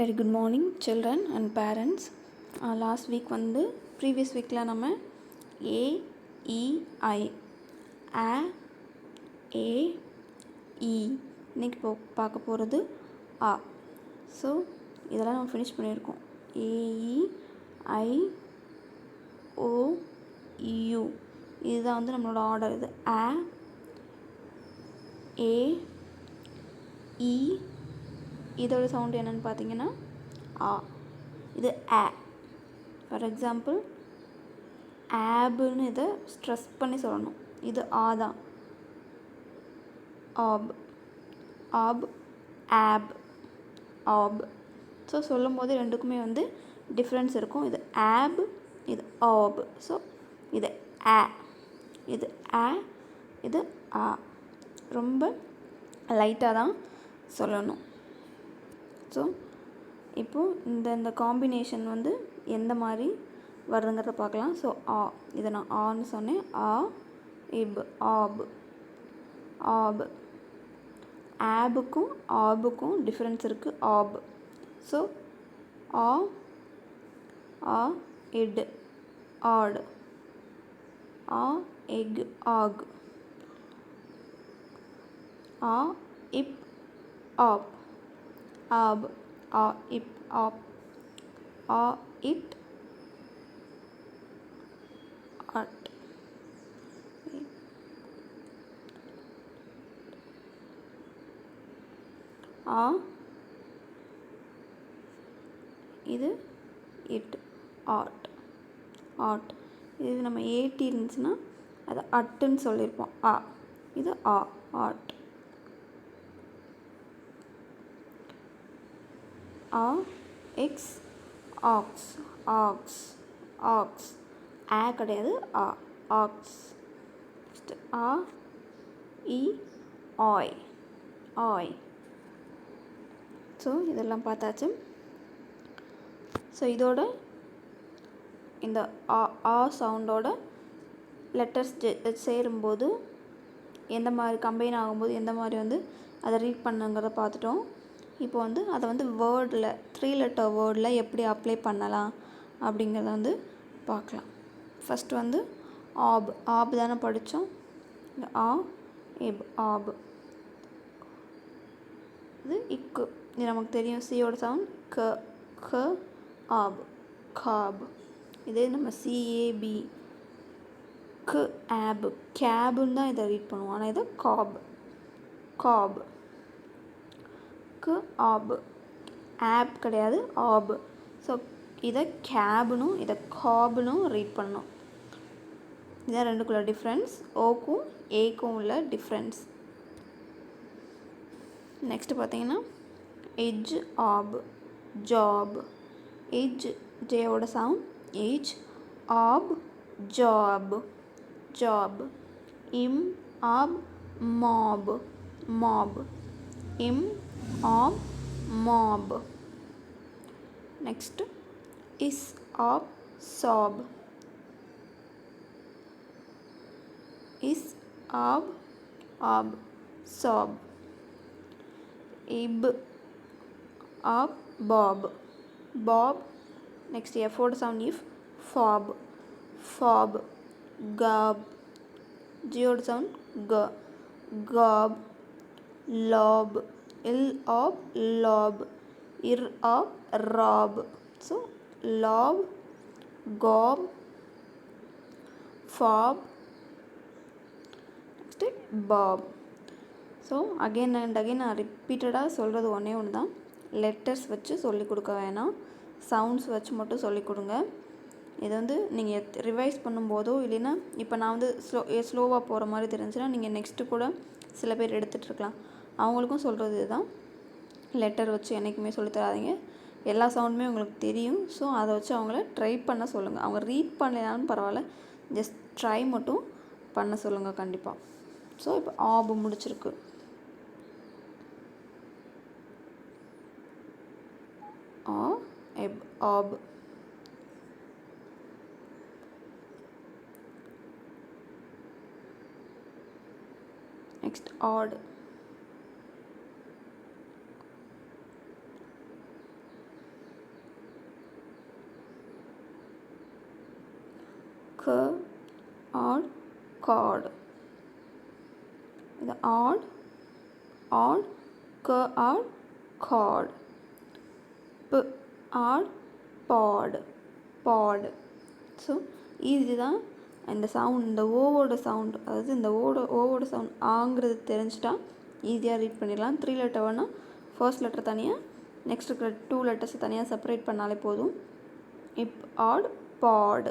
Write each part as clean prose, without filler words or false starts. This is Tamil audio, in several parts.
Very good morning children and parents. Last week previous week நம்ம A, E, I A, A, E இன்னைக்கு பார்க்க போகிறது A. ஸோ இதெல்லாம் நம்ம ஃபினிஷ் பண்ணியிருக்கோம். A, E, I, O, U இதுதான் நம்மளோட ஆர்டர். இது A, A, E இதோட சவுண்டு என்னென்னு பார்த்தீங்கன்னா ஆ. இது ஆ. ஃபார் எக்ஸாம்பிள் ஆப்னு இதை ஸ்ட்ரெஸ் பண்ணி சொல்லணும். இது ஆ தான். Op, op, op, op. So சொல்லும் போது ரெண்டுக்குமே டிஃப்ரென்ஸ் இருக்கும். இது ஆப், இது ஆப். ஸோ இது ஆ, இது ஆ, இது ஆ. ரொம்ப லைட்டாக தான் சொல்லணும். ஸோ இப்போது இந்த காம்பினேஷன் எந்த மாதிரி வருதுங்கிறத பார்க்கலாம். ஸோ ஆ, இதை நான் ஆன்னு சொன்னேன். ஆ, இப், ஆப், ஆப். ஆபுக்கும் ஆபுக்கும் டிஃப்ரென்ஸ் இருக்குது. ஆப். ஸோ ஆ, ஆ, இட், ஆட். ஆ, எக், ஆக். ஆ, இப், ஆப், ஆப். ஆ, இப், ஆப். ஆ, இட், அட். ஆ, இது இட், ஆட், ஆட். இது நம்ம ஏடி இருந்துச்சுன்னா அதை அட்டுன்னு சொல்லியிருப்போம். ஆ, இது ஆ, ஆட். ஆ, எக்ஸ், ஆக்ஸ், ஆக்ஸ், ஆக்ஸ். ஆ கிடையாது, ஆ, ஆக்ஸ். நெக்ஸ்ட் ஆ, இ, ஆய், ஆய். ஸோ இதெல்லாம் பார்த்தாச்சு. ஸோ இதோட இந்த ஆ, ஆ சவுண்டோட லெட்டர்ஸ் சேரும்போது எந்த மாதிரி கம்பைன் ஆகும்போது எந்த மாதிரி அதை ரீட் பண்ணுங்கிறத பார்த்துட்டோம். இப்போ அதை வேர்டில் 3 லெட்டர் வேர்டில் எப்படி அப்ளை பண்ணலாம் அப்படிங்கிறத பார்க்கலாம். ஃபஸ்ட்டு ஆப், ஆப் தானே படித்தோம். இந்த ஆ, இப், ஆப். இது இக்கு, இது நமக்கு தெரியும். சியோட சவுண்ட் க, க, ஆப், காப். இதே நம்ம சிஏபி, கு, ஆப், கேபுன்னு தான் இதை ரீட் பண்ணுவோம். ஆனால் இதை காப், காப். கு, ஆப், ஆப் கிடையாது, ஆப். ஸோ இதை கேபுனும் இதை காபுனும் ரீட் பண்ணணும். இதான் ரெண்டுக்குள்ள டிஃப்ரென்ஸ். ஓக்கும் ஏக்கும் உள்ள டிஃப்ரென்ஸ். நெக்ஸ்ட்டு பார்த்தீங்கன்னா எஜ், ஆப், ஜாப். எஜ், ஜேவோட சவுண்ட் எஜ், ஆப், ஜாப், ஜாப். இம், ஆப், மாப், மாப். இம், ஆப், மாப். நெக்ஸ்ட்டு இஸ், ஆப், சாப். இஸ், ஆப், சாப். இப், ஆப், பாப், பாப். நெக்ஸ்ட் எஃபோட சவுண்ட் இஃப், ஃபாப், ஃபாப். காப், ஜியோட சவுண்ட் க, காப். லாப், இல், ஆப், லாப். இர், ஆப், ராப். ஸோ லாப், காப், ஃபாப். நெக்ஸ்ட்டு பாப். ஸோ அகெயின் அண்ட் அகெயின் நான் ரிப்பீட்டடாக சொல்கிறது ஒன்றே ஒன்று தான். லெட்டர்ஸ் வச்சு சொல்லிக் கொடுக்க வேணாம், சவுண்ட்ஸ் வச்சு மட்டும் சொல்லிக் கொடுங்க. இது நீங்கள் ரிவைஸ் பண்ணும்போதோ இல்லைன்னா இப்போ நான் ஸ்லோவாக போகிற மாதிரி தெரிஞ்சுன்னா நீங்கள் நெக்ஸ்ட்டு கூட சில பேர் எடுத்துகிட்ருக்கலாம். அவங்களுக்கும் சொல்கிறது இதுதான். லெட்டர் வச்சு என்றைக்குமே சொல்லித்தராதீங்க. எல்லா சவுண்டுமே உங்களுக்கு தெரியும். ஸோ அதை வச்சு அவங்கள ட்ரை பண்ண சொல்லுங்கள். அவங்க ரீட் பண்ணலைனாலும் பரவாயில்ல, ஜஸ்ட் ட்ரை மட்டும் பண்ண சொல்லுங்கள் கண்டிப்பாக. ஸோ இப்போ ஆப் முடிச்சிருக்கு. ஆ, எப், op. Next ot, ot cot. இது ஆட் க ot cot. p ot pot. So easy தான். இந்த சவுண்ட், இந்த ஓவோட சவுண்ட், அதாவது இந்த ஓவோட சவுண்ட் ஆங்கிறது தெரிஞ்சிட்டா ஈஸியாக ரீட் பண்ணிடலாம். 3 லெட்டர் வேணால் ஃபர்ஸ்ட் லெட்டர் தனியாக, நெக்ஸ்ட் இருக்கிற 2 லெட்டர்ஸ் தனியாக செப்பரேட் பண்ணாலே போதும். இப் ஆட் பாட்,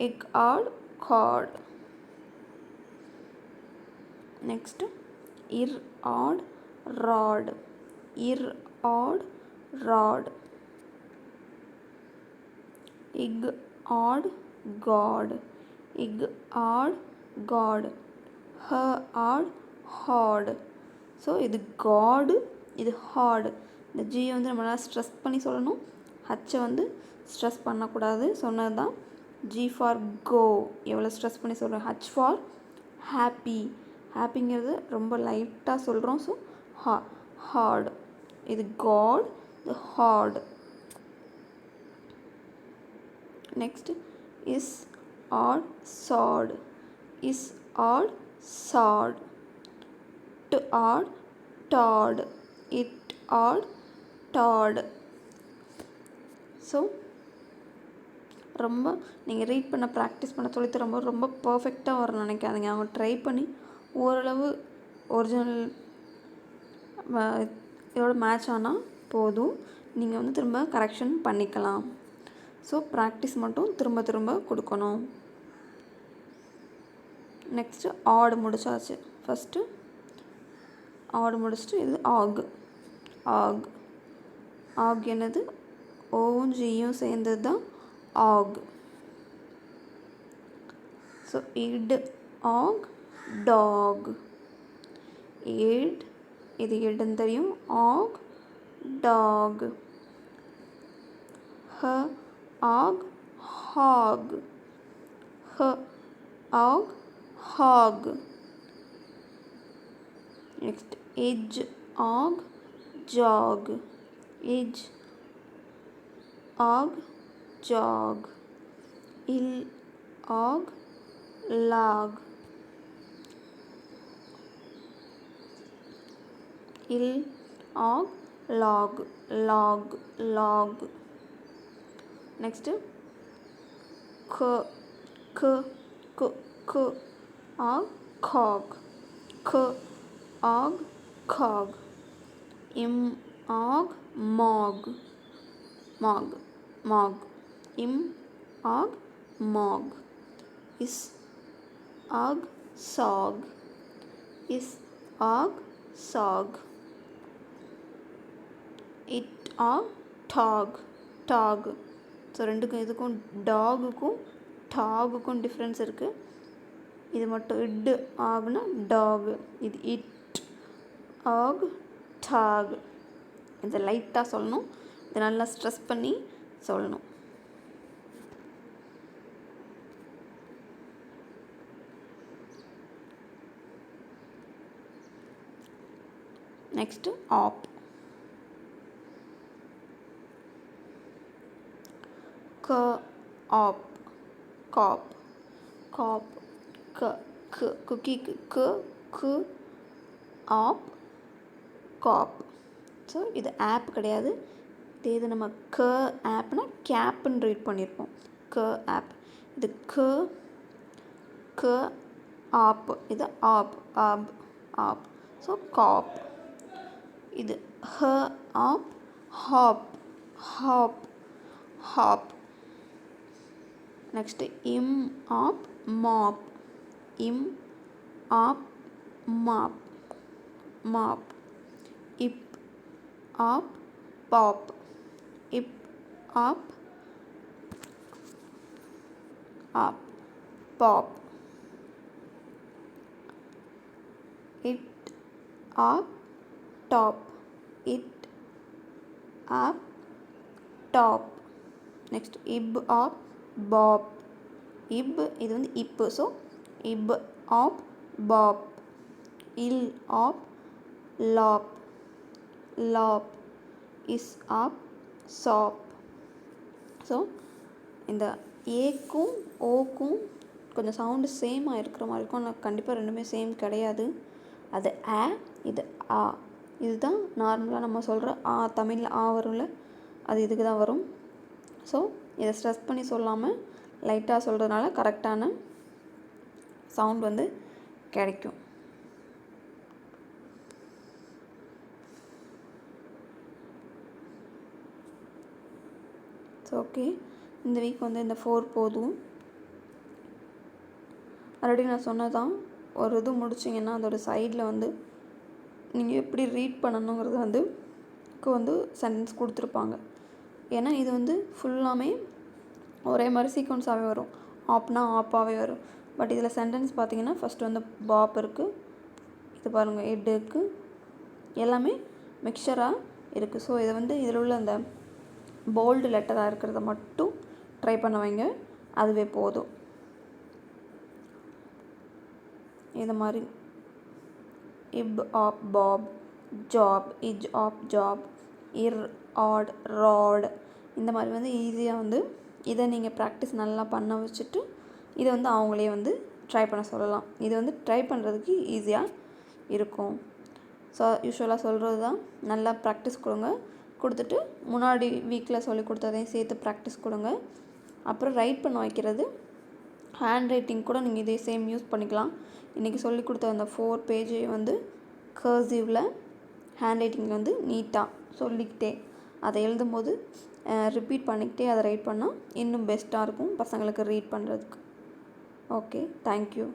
இக் ஆட் கார்ட். நெக்ஸ்ட் இர் ஆட் ராட், இர் ஆட் ராட். இக் ஆட் காட், இக் ஆட் காட். ஹ ஆட் ஹார்டு. ஸோ இது காடு, இது ஹார்டு. இந்த ஜியை வந்து நம்மளால் ஸ்ட்ரெஸ் பண்ணி சொல்லணும், ஹச்சை வந்து ஸ்ட்ரெஸ் பண்ணக்கூடாது. சொன்னது தான். ஜி ஃபார் கோ, எவ்வளோ ஸ்ட்ரெஸ் பண்ணி சொல்கிறோம். ஹச் ஃபார் ஹாப்பி, ஹாப்பிங்கிறது ரொம்ப லைட்டாக சொல்கிறோம். So hot. இது காட், இது hot. Next s ot sot, s ot sot. T ot tot, t ot tot. So ரொம்ப நீங்கள் ரீட் பண்ண ப்ராக்டிஸ் பண்ண சொல்லிட்டு ரொம்ப பர்ஃபெக்டாக வரணும்னு நினைக்காதீங்க. அவங்க ட்ரை பண்ணி ஓரளவு ஒரிஜினல் இதோட மேட்ச் ஆனால் போதும், நீங்கள் வந்து திரும்ப கரெக்ஷன் பண்ணிக்கலாம். ஸோ ப்ராக்டிஸ் மட்டும் திரும்ப கொடுக்கணும். நெக்ஸ்ட்டு ஆடு முடிச்சாச்சு. ஃபஸ்ட்டு ஆடு முடிச்சுட்டு இது ஆக். ஆக் என்னது? ஓவும் ஜியும் சேர்ந்தது தான் ஆக். ஸோ இட் ஆக் டாக். இட், இது இடுன்னு தெரியும். ஆக் டாக். ஹ ஆக் ஹாக், ஹ ஆக் ஹாக். நெக்ஸ்ட் எஜ் ஆக் ஜாக், எஜ் ஆக் ஜாக். இல் ஆக் லாக், இல் ஆக் லாக், லாக். நெக்ஸ்ட்டு க ஆக் காக், க ஆக் காக். இம் ஆக் மாக், இம் ஆக் மாக். இஸ் ஆக் சாக், இஸ் ஆக் சாக். இட் ஆக் டாக். ஸோ ரெண்டுக்கும் இதுக்கும் டாகுக்கும் டாகுக்கும் டிஃப்ரென்ஸ் இருக்குது. இது மட்டும் இட் ஆகுனா டாக், இது இட் ஆக் டாக். இதை லைட்டாக சொல்லணும், இதை நல்லா ஸ்ட்ரெஸ் பண்ணி சொல்லணும். Next op. C op, cop. குக்கிக்கு கு ஆப் காப். ஸோ இது ஆப் கிடையாது. இது நம்ம க ஆப்னா கேப்புன்னு ரீட் பண்ணியிருப்போம். க ஆப். இது க ஆப், இது ஆப். So cop. இது h op hop. Next m app mop, இம் app mop. P app pop, p app pop. T op top, t op top. Next p app pop, p இது வந்து இப்பு. So p app pop. L app lop. S app sop. So இந்த ஏக்கும் ஓக்கும் கொஞ்சம் சவுண்டு சேமாக இருக்கிற மாதிரி இருக்கும். ஆனால் கண்டிப்பாக ரெண்டுமே சேம் கிடையாது. அது ஆ, இது ஆ. இதுதான் நார்மலாக நம்ம சொல்கிற ஆ, தமிழில் ஆ வரும்ல, அது இதுக்கு தான் வரும். ஸோ இதை ஸ்ட்ரெஸ் பண்ணி சொல்லாமல் லைட்டாக சொல்கிறதுனால கரெக்டான சவுண்ட் வந்து கிடைக்கும். ஸோ ஓகே, இந்த வீக் வந்து இந்த 4 போதும். ஆல்ரெடி நான் சொன்னதான், ஒரு இது முடிச்சிங்கன்னா அதோட சைடில் வந்து நீங்கள் எப்படி ரீட் பண்ணணுங்கிறது வந்து சென்டென்ஸ் கொடுத்துருப்பாங்க. ஏன்னா இது வந்து ஃபுல்லாமே ஒரே மாதிரி சீக்வன்ஸாகவே வரும். ஆப்னா ஆப்பாகவே வரும். பட் இதில் சென்டென்ஸ் பார்த்தீங்கன்னா ஃபஸ்ட்டு வந்து பாப் இருக்குது, இது பாருங்கள் எட் இருக்குது, எல்லாமே மிக்சராக இருக்குது. ஸோ இதை வந்து இதில் உள்ள அந்த போல்டு லெட்டராக இருக்கிறத மட்டும் ட்ரை பண்ண வைங்க, அதுவே போதும். இது மாதிரி இப் ஆப் பாப், ஜாப் இஜ் ஆப் ஜாப், இர் ஆட் ராட், இந்த மாதிரி வந்து ஈஸியாக வந்து இதை நீங்கள் ப்ராக்டிஸ் நல்லா பண்ண வச்சுட்டு இதை வந்து அவங்களே வந்து ட்ரை பண்ண சொல்லலாம். இது வந்து ட்ரை பண்ணுறதுக்கு ஈஸியாக இருக்கும். ஸோ யூஸ்வலாக சொல்கிறது தான், நல்லா ப்ராக்டிஸ் கொடுத்துட்டு முன்னாடி வீக்கில் சொல்லி கொடுத்ததையும் சேர்த்து ப்ராக்டிஸ் கொடுங்க. அப்புறம் ரைட் பண்ண வைக்கிறது, ஹேண்ட் ரைட்டிங் கூட நீங்கள் இதே சேம் யூஸ் பண்ணிக்கலாம். இன்றைக்கி சொல்லி கொடுத்த அந்த 4 பேஜையும் வந்து கர்சிவில் ஹேண்ட் ரைட்டிங்கில் வந்து நீட்டாக சொல்லிக்கிட்டே அதை எழுதும்போது ரிப்பீட் பண்ணிக்கிட்டே அதை ரைட் பண்ணால் இன்னும் பெஸ்ட்டாக இருக்கும் பசங்களுக்கு ரீட் பண்ணுறதுக்கு. Okay, thank you.